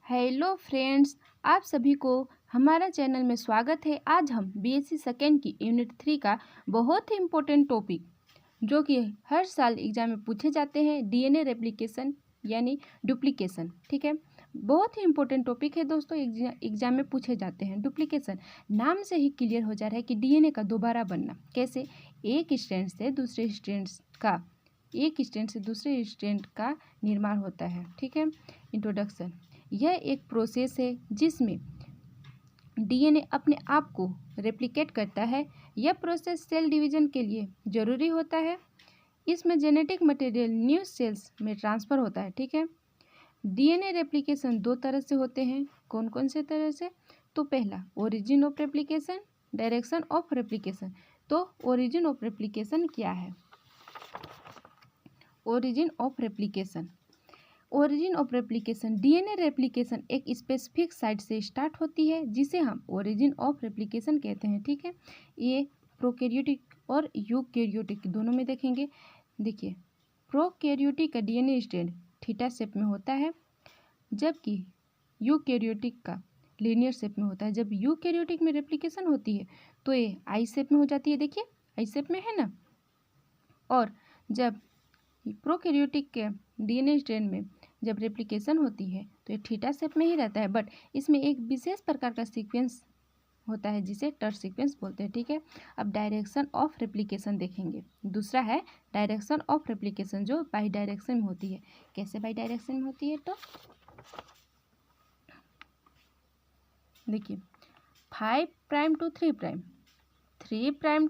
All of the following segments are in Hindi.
हेलो फ्रेंड्स, आप सभी को हमारा चैनल में स्वागत है। आज हम बीएससी सेकेंड की यूनिट 3 का बहुत ही इम्पोर्टेंट टॉपिक जो कि हर साल एग्जाम में पूछे जाते हैं, डीएनए रेप्लिकेशन यानी डुप्लीकेशन। ठीक है, बहुत ही इम्पोर्टेंट टॉपिक है दोस्तों, एग्जाम में पूछे जाते हैं। डुप्लीकेशन नाम से ही क्लियर हो जा रहा है कि डीएनए का दोबारा बनना। कैसे? एक स्ट्रैंड से दूसरे स्ट्रैंड का निर्माण होता है। ठीक है, इंट्रोडक्शन। यह एक प्रोसेस है जिसमें डीएनए अपने आप को रेप्लिकेट करता है। यह प्रोसेस सेल डिवीजन के लिए ज़रूरी होता है। इसमें जेनेटिक मटेरियल न्यू सेल्स में ट्रांसफ़र होता है। ठीक है, डीएनए रेप्लिकेशन दो तरह से होते हैं। कौन कौन से तरह से? तो पहला origin of replication, direction of replication. तो ओरिजिन ऑफ रेप्लिकेशन क्या है? Origin of replication DNA replication एक स्पेसिफिक साइट से स्टार्ट होती है जिसे हम ओरिजिन ऑफ रेप्लिकेशन कहते हैं। ठीक है, ये प्रोकैरियोटिक और यूकैरियोटिक दोनों में देखेंगे। देखिए, प्रोकैरियोटिक का डीएनए स्ट्रैंड थीटा शेप में होता है, जबकि यूकैरियोटिक का लीनियर शेप में होता है। जब यूकैरियोटिक में रेप्लिकेशन होती है तो ये आई शेप में हो जाती है। देखिए, आई शेप में है ना। और जब प्रोकैरियोटिक के डीएनए स्ट्रैंड में जब रेप्लिकेशन होती है तो ये थीटा शेप में ही रहता है, बट इसमें एक विशेष प्रकार का सीक्वेंस होता है जिसे टर्च सीक्वेंस बोलते हैं। ठीक है, अब डायरेक्शन ऑफ रेप्लिकेशन देखेंगे। दूसरा है डायरेक्शन ऑफ रेप्लिकेशन जो बाई डायरेक्शन में होती है। कैसे बाई डायरेक्शन में होती है? तो देखिए, 5 prime to 3 prime, 3 prime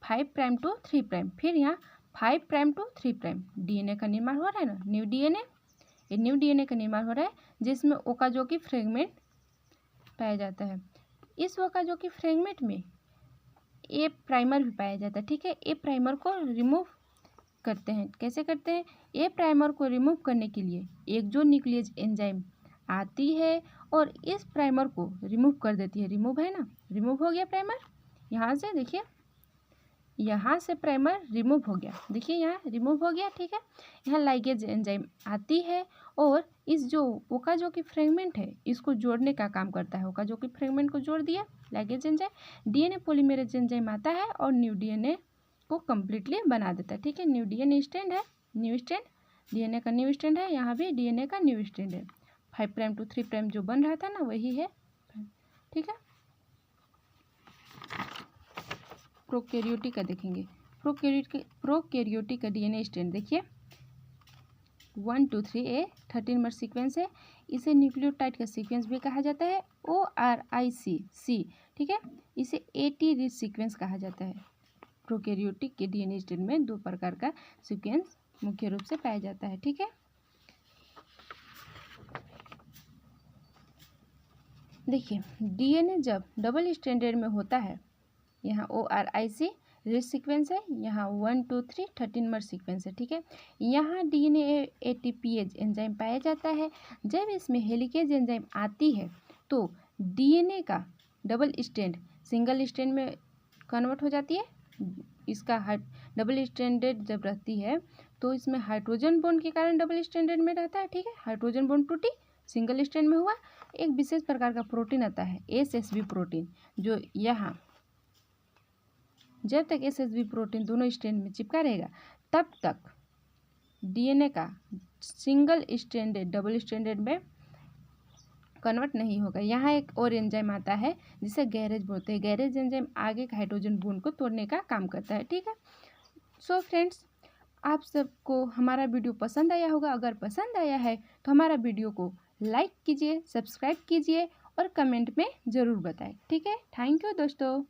5 prime to 3 prime, फिर यहाँ 5 प्राइम टू 3 प्राइम डीएनए का निर्माण हो रहा है ना, न्यू डीएनए का निर्माण हो रहा है जिसमें ओकाज़की फ्रेगमेंट पाया जाता है। इस ओकाज़की फ्रेगमेंट में ए प्राइमर भी पाया जाता है। ठीक है, ए प्राइमर को रिमूव करते हैं। कैसे करते हैं? ए प्राइमर को रिमूव करने के लिए एक जो न्यूक्लियस एंजाइम आती है और इस प्राइमर को रिमूव कर देती है। रिमूव है ना, रिमूव हो गया प्राइमर। यहाँ से देखिए, यहाँ से प्राइमर रिमूव हो गया। देखिए, यहाँ रिमूव हो गया। ठीक है, यहाँ लाइगेज एंजाइम आती है और इस जो ओकाज़की फ्रेगमेंट है इसको जोड़ने का काम करता है। ओकाज़की फ्रेगमेंट को जोड़ दिया ligase enzyme, DNA polymerase enzyme आता है और न्यू डीएनए को कम्प्लीटली बना देता है। ठीक है, न्यू डीएनए स्ट्रैंड है, न्यू स्ट्रैंड डीएनए का न्यू स्ट्रैंड है। यहाँ भी डीएनए का न्यू स्ट्रैंड है। 5 प्राइम टू 3 प्राइम जो बन रहा था ना वही है। ठीक है, प्रोकैरियोटिक का देखेंगे। प्रोकैरियोटिक का डीएनए स्ट्रैंड देखिए, 1 2 3 ए 13 नंबर सीक्वेंस है। इसे न्यूक्लियोटाइड का सीक्वेंस भी कहा जाता है, ORIC। ठीक है, इसे AT रिच सीक्वेंस कहा जाता है। प्रोकैरियोटिक के डीएनए स्ट्रैंड में दो प्रकार का सीक्वेंस मुख्य रूप से पाया जाता है। ठीक है, देखिए, डीएनए जब डबल स्ट्रैंडेड में होता है, यहाँ ORIC रिच सीक्वेंस है, यहाँ 1 2 3 13 नंबर सीक्वेंस है। ठीक है, यहाँ डीएनए ATPase एंजाइम पाया जाता है। जब इसमें हेलिकेज एंजाइम आती है तो डीएनए का डबल स्ट्रैंड सिंगल स्ट्रैंड में कन्वर्ट हो जाती है। इसका डबल स्ट्रैंडेड जब रहती है तो इसमें हाइड्रोजन बॉन्ड के कारण डबल स्ट्रैंडेड में रहता है। ठीक है, हाइड्रोजन बॉन्ड टूटी, सिंगल स्ट्रैंड में हुआ। एक विशेष प्रकार का प्रोटीन आता है SSB प्रोटीन, जो यहाँ जब तक SSB प्रोटीन दोनों स्ट्रैंड में चिपका रहेगा तब तक डीएनए का सिंगल स्ट्रैंडेड डबल स्ट्रैंडेड में कन्वर्ट नहीं होगा। यहाँ एक और एंजाइम आता है जिसे गैरेज बोलते हैं। गैरेज एंजाइम आगे का हाइड्रोजन बॉन्ड को तोड़ने का काम करता है। ठीक है, सो फ्रेंड्स, आप सबको हमारा वीडियो पसंद आया होगा। अगर पसंद आया है तो हमारा वीडियो को लाइक कीजिए, सब्सक्राइब कीजिए और कमेंट में ज़रूर बताएं। ठीक है, थैंक यू दोस्तों।